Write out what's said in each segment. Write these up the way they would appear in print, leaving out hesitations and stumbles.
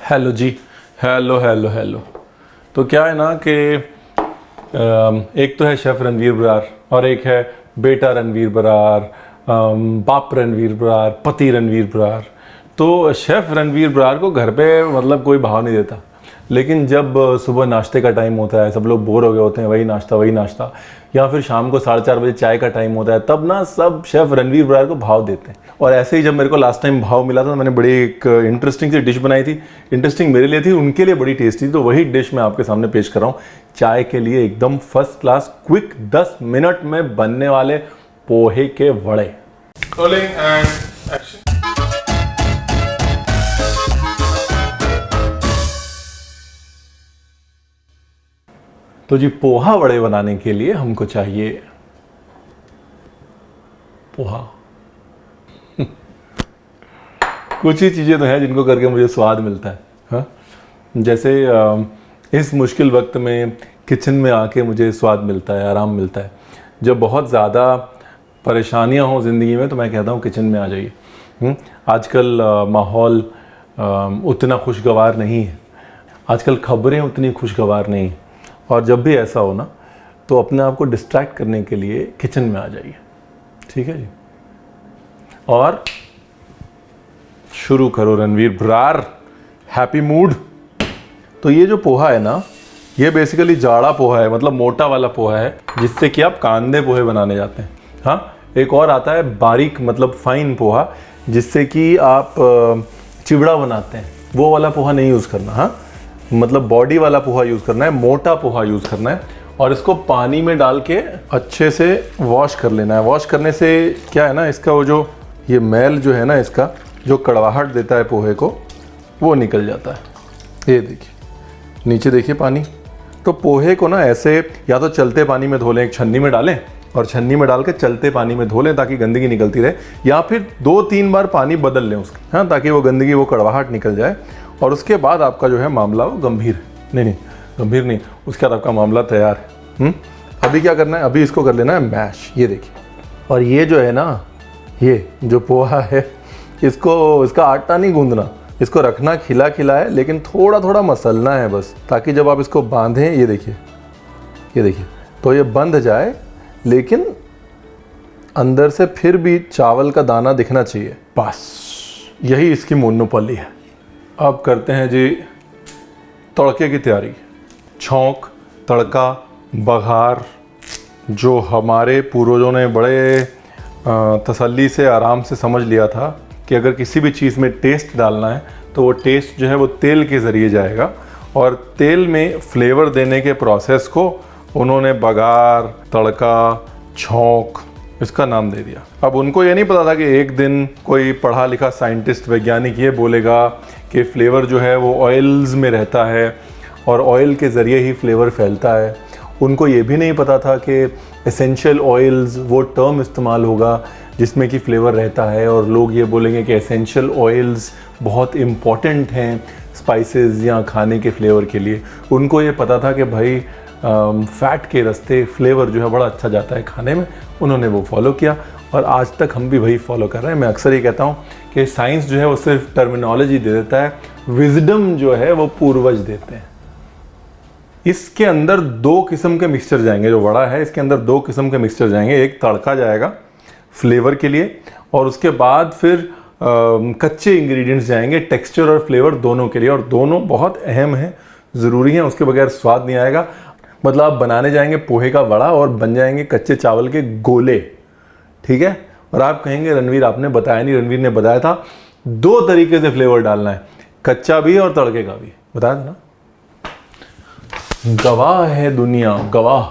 Hello ji. Hello hello hello. तो क्या है ना कि एक तो है शेफ़ रणवीर बरार और एक है बेटा रणवीर बरार, बाप रणवीर बरार, पति रणवीर बरार। तो शेफ़ रणवीर बरार को घर पे मतलब कोई भाव नहीं देता, लेकिन जब सुबह नाश्ते का टाइम होता है, सब लोग बोर हो गए होते हैं, वही नाश्ता, या फिर शाम को 4:30 बजे चाय का टाइम होता है, तब ना सब शेफ़ रणवीर बरार को भाव देते हैं। और ऐसे ही जब मेरे को लास्ट टाइम भाव मिला था तो मैंने बड़ी एक इंटरेस्टिंग सी डिश बनाई थी। इंटरेस्टिंग मेरे लिए थी, उनके लिए बड़ी टेस्टी थी। तो वही डिश मैं आपके सामने पेश कर रहा हूँ। चाय के लिए एकदम फर्स्ट क्लास क्विक 10 मिनट में बनने वाले पोहे के वड़े। Rolling and action. तो जी पोहा वड़े बनाने के लिए हमको चाहिए पोहा। कुछ ही चीज़ें तो हैं जिनको करके मुझे स्वाद मिलता है। हाँ, जैसे इस मुश्किल वक्त में किचन में आके मुझे स्वाद मिलता है, आराम मिलता है। जब बहुत ज़्यादा परेशानियां हों ज़िंदगी में तो मैं कहता हूँ किचन में आ जाइए। आजकल माहौल उतना खुशगवार नहीं है, आजकल खबरें उतनी खुशगवार नहीं हैं। और जब भी ऐसा हो ना तो अपने आप को डिस्ट्रैक्ट करने के लिए किचन में आ जाइए। ठीक है जी, और शुरू करो रणवीर बरार। Happy mood. तो ये जो पोहा है ना, ये बेसिकली जाड़ा पोहा है, मतलब मोटा वाला पोहा है, जिससे कि आप कांदे पोहे बनाने जाते हैं। हाँ, एक और आता है बारीक मतलब फाइन पोहा, जिससे कि आप चिवड़ा बनाते हैं। वो वाला पोहा नहीं यूज़ करना। हाँ, मतलब बॉडी वाला पोहा यूज़ करना है, मोटा पोहा यूज़ करना है। और इसको पानी में डाल के अच्छे से वॉश कर लेना है। वॉश करने से क्या है ना, इसका वो जो ये मैल जो है ना, इसका जो कड़वाहट देता है पोहे को, वो निकल जाता है। ये देखिए नीचे देखिए पानी। तो पोहे को ना ऐसे या तो चलते पानी में धो लें, एक छन्नी में डालें और छन्नी में डाल के चलते पानी में धो लें ताकि गंदगी निकलती रहे, या फिर 2-3 बार पानी बदल लें उसका। हाँ, ताकि वो गंदगी, वो कड़वाहट निकल जाए। और उसके बाद आपका जो है मामला वो गंभीर गंभीर नहीं, उसके बाद आपका मामला तैयार है। अभी क्या करना है, अभी इसको कर लेना है मैश। ये देखिए, और ये जो है ना, ये जो पोहा है, इसका आटा नहीं गूंदना, इसको रखना खिला खिला है, लेकिन थोड़ा थोड़ा मसलना है बस, ताकि जब आप इसको बांधें, ये देखिए तो ये बंध जाए, लेकिन अंदर से फिर भी चावल का दाना दिखना चाहिए। बस यही इसकी मोनोपोली है। अब करते हैं जी तड़के की तैयारी। छौंक, तड़का, बघार, जो हमारे पूर्वजों ने बड़े तसल्ली से आराम से समझ लिया था कि अगर किसी भी चीज़ में टेस्ट डालना है तो वो टेस्ट जो है वो तेल के ज़रिए जाएगा। और तेल में फ्लेवर देने के प्रोसेस को उन्होंने बघार, तड़का, छौंक इसका नाम दे दिया। अब उनको ये नहीं पता था कि एक दिन कोई पढ़ा लिखा साइंटिस्ट, वैज्ञानिक ये बोलेगा कि फ्लेवर जो है वो ऑयल्स में रहता है और ऑयल के ज़रिए ही फ्लेवर फैलता है। उनको ये भी नहीं पता था कि एसेंशियल ऑयल्स वो टर्म इस्तेमाल होगा जिसमें कि फ्लेवर रहता है, और लोग ये बोलेंगे कि एसेंशियल ऑयल्स बहुत इम्पॉर्टेंट हैं स्पाइसेस या खाने के फ्लेवर के लिए। उनको ये पता था कि भाई फैट के रास्ते फ्लेवर जो है बड़ा अच्छा जाता है खाने में। उन्होंने वो फॉलो किया और आज तक हम भी वही फॉलो कर रहे हैं। मैं अक्सर ये कहता हूँ कि साइंस जो है वो सिर्फ टर्मिनोलॉजी दे देता है, विजडम जो है वो पूर्वज देते हैं। इसके अंदर 2 किस्म के मिक्सचर जाएंगे। जो वड़ा है इसके अंदर 2 किस्म के मिक्सचर जाएंगे। एक तड़का जाएगा फ्लेवर के लिए, और उसके बाद फिर कच्चे इंग्रेडिएंट्स जाएंगे टेक्सचर और फ्लेवर दोनों के लिए। और दोनों बहुत अहम हैं, ज़रूरी हैं, उसके बगैर स्वाद नहीं आएगा। मतलब आप बनाने जाएंगे पोहे का वड़ा और बन जाएंगे कच्चे चावल के गोले। ठीक है, और आप कहेंगे रणवीर आपने बताया नहीं। रणवीर ने बताया था 2 तरीके से फ्लेवर डालना है, कच्चा भी और तड़के का भी, बताया था ना। गवाह है दुनिया, गवाह।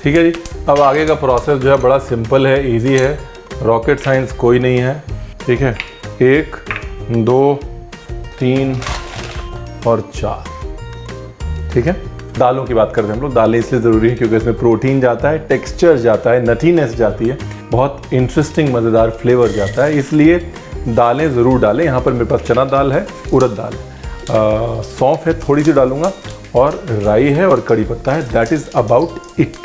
ठीक है जी, अब आगे का प्रोसेस जो है बड़ा सिंपल है, इजी है, रॉकेट साइंस कोई नहीं है। ठीक है, 1, 2, 3 और 4। ठीक है, दालों की बात करते हैं हम लोग। दालें इसलिए ज़रूरी है क्योंकि इसमें प्रोटीन जाता है, टेक्सचर जाता है, नटीनेस जाती है, बहुत इंटरेस्टिंग मज़ेदार फ्लेवर जाता है, इसलिए दालें ज़रूर डालें। यहाँ पर मेरे पास चना दाल है, उड़द दाल है, सौंफ है थोड़ी सी डालूंगा, और राई है और कड़ी पत्ता है। That is about it.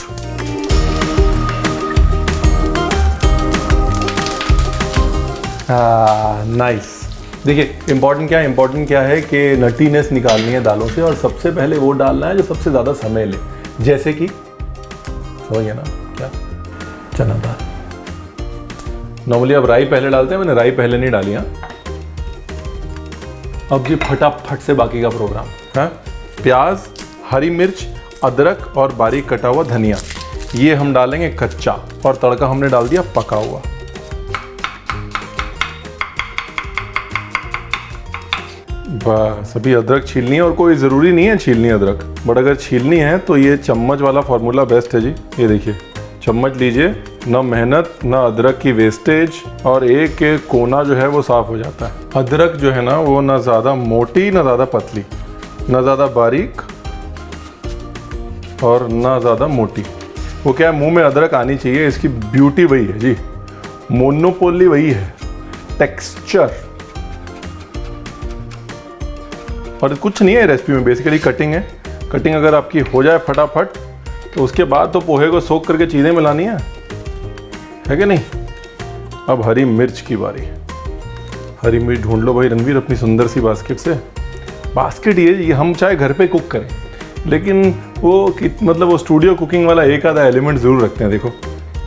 Nice. देखिए इम्पोर्टेंट क्या है कि नटीनेस निकालनी है दालों से, और सबसे पहले वो डालना है जो सबसे ज़्यादा समय ले, जैसे कि समझिए ना क्या, चना दाल। नॉर्मली अब राई पहले डालते हैं, मैंने राई पहले नहीं डाली। हाँ, अब जी फटाफट से बाकी का प्रोग्राम है। प्याज, हरी मिर्च, अदरक और बारीक कटा हुआ धनिया, ये हम डालेंगे कच्चा, और तड़का हमने डाल दिया पका हुआ। बस अभी अदरक छीलनी है, और कोई ज़रूरी नहीं है छीलनी अदरक, बट अगर छीलनी है तो ये चम्मच वाला फार्मूला बेस्ट है जी। ये देखिए चम्मच लीजिए, ना मेहनत ना अदरक की वेस्टेज, और एक एक कोना जो है वो साफ़ हो जाता है। अदरक जो है ना वो ना ज़्यादा मोटी ना ज़्यादा पतली, ना ज़्यादा बारीक और ना ज़्यादा मोटी। वो क्या है, मुंह में अदरक आनी चाहिए, इसकी ब्यूटी वही है जी, मोनोपोली वही है, टेक्सचर। और कुछ नहीं है रेसिपी में, बेसिकली कटिंग है। कटिंग अगर आपकी हो जाए फटाफट तो उसके बाद तो पोहे को सोख करके चीज़ें मिलानी है कि नहीं। अब हरी मिर्च की बारी। हरी मिर्च ढूंढ लो भाई रणवीर अपनी सुंदर सी बास्केट से। बास्केट ये हम चाहे घर पे कुक करें, लेकिन वो मतलब वो स्टूडियो कुकिंग वाला एक आधा एलिमेंट ज़रूर रखते हैं। देखो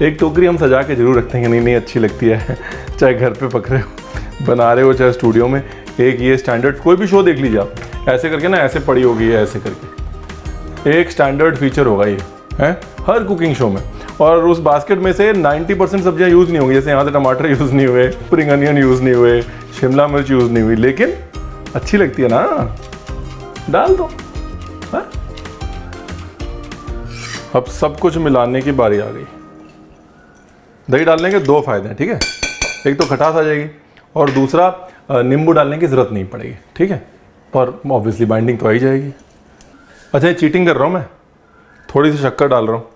एक टोकरी हम सजा के ज़रूर रखते हैं कि नहीं अच्छी लगती है, चाहे घर पे पक रहे हो बना रहे हो चाहे स्टूडियो में। एक ये स्टैंडर्ड, कोई भी शो देख लीजिए आप, ऐसे करके ना ऐसे पड़ी होगी है, ऐसे करके एक स्टैंडर्ड फीचर होगा ये है हर कुकिंग शो में। और उस बास्केट में से 90% सब्जियां यूज़ नहीं होंगी, जैसे यहाँ से टमाटर यूज़ नहीं हुए, स्प्रिंग अनियन यूज़ नहीं हुए, शिमला मिर्च यूज़ नहीं हुई, लेकिन अच्छी लगती है ना, डाल दो। है? अब सब कुछ मिलाने की बारी आ गई। दही डालने के दो फायदे हैं, ठीक है। एक तो खटास आ जाएगी, और दूसरा नींबू डालने की ज़रूरत नहीं पड़ेगी, ठीक है। और ऑब्वियसली बाइंडिंग तो आ ही जाएगी। अच्छा ये चीटिंग कर रहा हूँ मैं, थोड़ी सी शक्कर डाल रहा हूँ।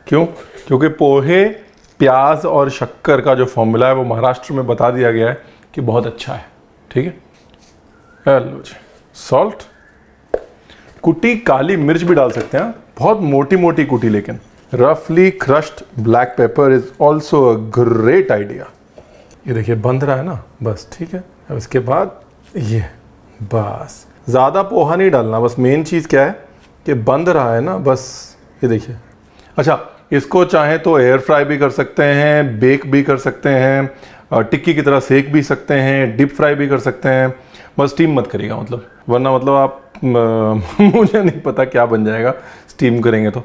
क्यों? क्योंकि पोहे, प्याज और शक्कर का जो फॉर्मूला है वो महाराष्ट्र में बता दिया गया है कि बहुत अच्छा है, ठीक है। हेलो जी, सॉल्ट, कुटी काली मिर्च भी डाल सकते हैं, बहुत मोटी मोटी कुटी, लेकिन रफली crushed black pepper is also a great idea. ये देखिए बंध रहा है ना, बस ठीक है। अब इसके बाद ये बस ज़्यादा पोहा नहीं डालना, बस मेन चीज़ क्या है कि बंध रहा है ना, बस ये देखिए। अच्छा इसको चाहे तो एयर फ्राई भी कर सकते हैं, बेक भी कर सकते हैं, टिक्की की तरह सेक भी सकते हैं, डीप फ्राई भी कर सकते हैं, बस स्टीम मत करिएगा, मतलब वरना मतलब आप मुझे नहीं पता क्या बन जाएगा स्टीम करेंगे तो।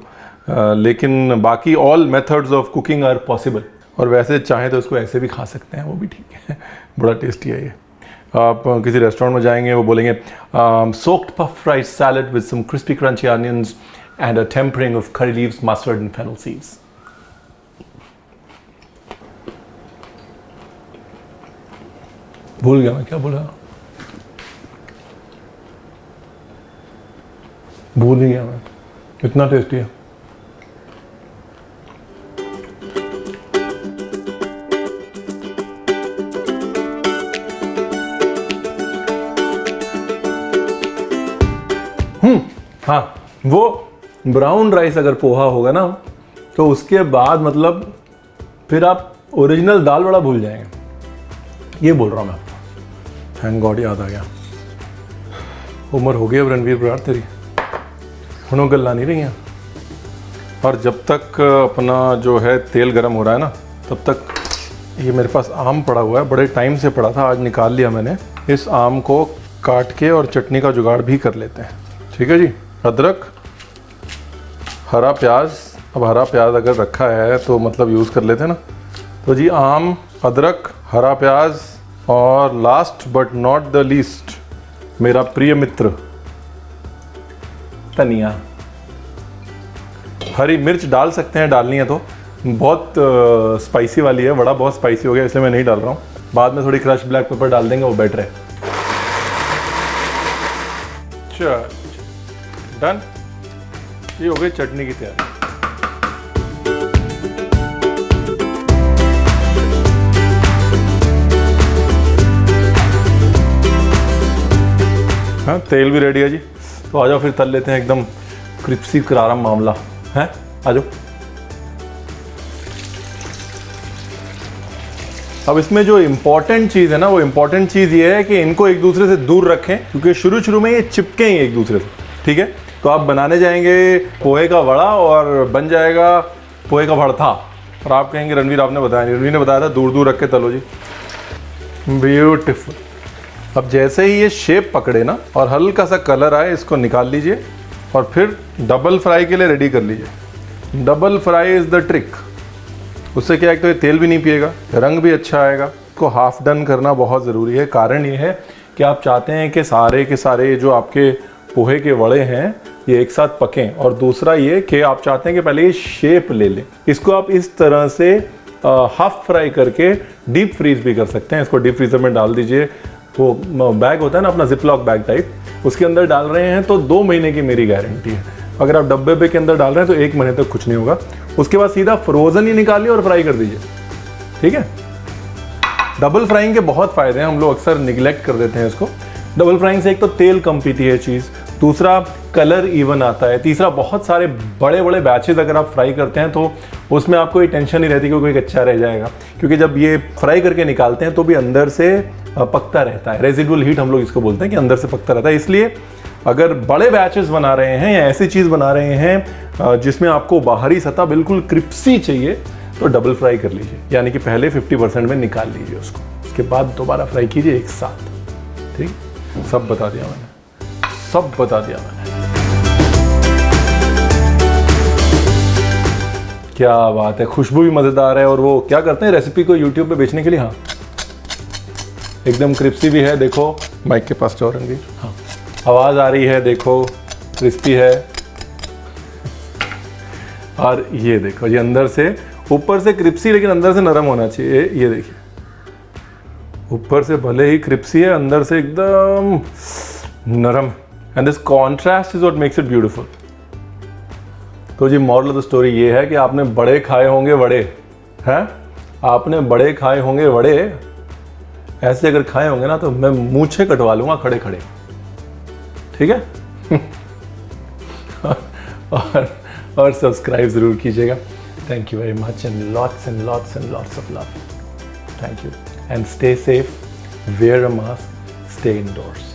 लेकिन बाकी all methods of cooking are possible. और वैसे चाहें तो इसको ऐसे भी खा सकते हैं, वो भी ठीक है, बड़ा टेस्टी है ये। आप किसी रेस्टोरेंट में जाएंगे, वो बोलेंगे soaked puff fried salad with some crispy crunchy onions and a tempering of curry leaves, mustard and fennel seeds. भूल गया मैं क्या बोला, भूल ही गया मैं, इतना टेस्टी है। हाँ, वो ब्राउन राइस अगर पोहा होगा ना तो उसके बाद मतलब फिर आप ओरिजिनल दाल बड़ा भूल जाएंगे, ये बोल रहा हूँ मैं आपको। थैंक गॉड याद आ गया। उम्र हो गई अब रणवीर बराड़ तेरी, हुनों गल्ला नहीं रही हैं। और जब तक अपना जो है तेल गर्म हो रहा है ना, तब तक ये मेरे पास आम पड़ा हुआ है, बड़े टाइम से पड़ा था, आज निकाल लिया मैंने। इस आम को काट के और चटनी का जुगाड़ भी कर लेते हैं, ठीक है जी। अदरक, हरा प्याज, अब हरा प्याज अगर रखा है तो मतलब यूज़ कर लेते हैं ना। तो जी आम, अदरक, हरा प्याज और last but not the least मेरा प्रिय मित्र धनिया। हरी मिर्च डाल सकते हैं, डालनी है तो। बहुत स्पाइसी वाली है, बड़ा बहुत स्पाइसी हो गया इसलिए मैं नहीं डाल रहा हूँ। बाद में थोड़ी क्रश ब्लैक पेपर डाल देंगे, वो बेटर है। चल डन, ये हो गई चटनी की तैयारी। हाँ तेल भी रेडी है जी, तो आ जाओ फिर तल लेते हैं, एकदम क्रिस्पी करारा मामला है। आ जाओ। अब इसमें जो इम्पोर्टेंट चीज़ है ना, वो इम्पोर्टेंट चीज़ ये है कि इनको एक दूसरे से दूर रखें, क्योंकि शुरू में ये चिपके ही एक दूसरे से, ठीक है। तो आप बनाने जाएंगे पोहे का वड़ा और बन जाएगा पोहे का भरता, और आप कहेंगे रणवीर आपने बताया नहीं। रणवीर ने बताया था दूर दूर रख के तलो जी। ब्यूटीफुल। अब जैसे ही ये शेप पकड़े ना और हल्का सा कलर आए, इसको निकाल लीजिए और फिर डबल फ्राई के लिए रेडी कर लीजिए। Double fry is the trick. उससे क्या है, तो ये तेल भी नहीं पिएगा, रंग भी अच्छा आएगा। इसको हाफ डन करना बहुत ज़रूरी है। कारण ये है कि आप चाहते हैं कि सारे के सारे जो आपके पोहे के वड़े हैं ये एक साथ पकें, और दूसरा ये कि आप चाहते हैं कि पहले ये शेप ले लें। इसको आप इस तरह से हाफ फ्राई करके डीप फ्रीज भी कर सकते हैं। इसको डीप फ्रीजर में डाल दीजिए, वो बैग होता है ना अपना जिपलॉक बैग टाइप, उसके अंदर डाल रहे हैं तो 2 महीने की मेरी गारंटी है। अगर आप डब्बे पे के अंदर डाल रहे हैं तो 1 महीने तक कुछ नहीं होगा। उसके बाद सीधा फ्रोज़न ही निकालिए और फ्राई कर दीजिए, ठीक है। डबल फ्राइंग के बहुत फ़ायदे हैं, हम लोग अक्सर निगलेक्ट कर देते हैं इसको। डबल फ्राइंग से एक तो तेल कम पीती है चीज़, दूसरा कलर इवन आता है, तीसरा बहुत सारे बड़े बड़े बैचेस अगर आप फ्राई करते हैं तो उसमें आपको ये टेंशन नहीं रहती कि कोई कच्चा रह जाएगा, क्योंकि जब ये फ्राई करके निकालते हैं तो भी अंदर से पकता रहता है। रेजिडुअल हीट हम लोग इसको बोलते हैं कि अंदर से पकता रहता है। इसलिए अगर बड़े बैचेस बना रहे हैं या ऐसी चीज़ बना रहे हैं जिसमें आपको बाहरी सतह बिल्कुल क्रिस्पी चाहिए, तो डबल फ्राई कर लीजिए, यानी कि पहले 50% में निकाल लीजिए उसको, उसके बाद दोबारा फ्राई कीजिए एक साथ, ठीक। सब बता दिया मैंने, सब बता दिया मैंने। क्या बात है, खुशबू भी मज़ेदार है। और वो क्या करते हैं रेसिपी को यूट्यूब पे बेचने के लिए, हाँ एकदम क्रिस्पी भी है, देखो माइक के पास जाओ रणवीर, हाँ आवाज़ आ रही है, देखो क्रिस्पी है। और ये देखो, ये अंदर से, ऊपर से क्रिस्पी लेकिन अंदर से नरम होना चाहिए। ये देखिए, ऊपर से भले ही क्रिस्पी है, अंदर से एकदम नरम। And this contrast is what makes it beautiful. तो जी मॉरल ऑफ द स्टोरी ये है कि आपने बड़े खाए होंगे वड़े, हैं आपने बड़े खाए होंगे वड़े, ऐसे अगर खाए होंगे ना तो मैं मूंछें कटवा लूंगा खड़े खड़े, ठीक है। और सब्सक्राइब ज़रूर कीजिएगा। Thank you very much and lots and lots and lots of love. Thank you and stay safe, wear a mask, stay indoors.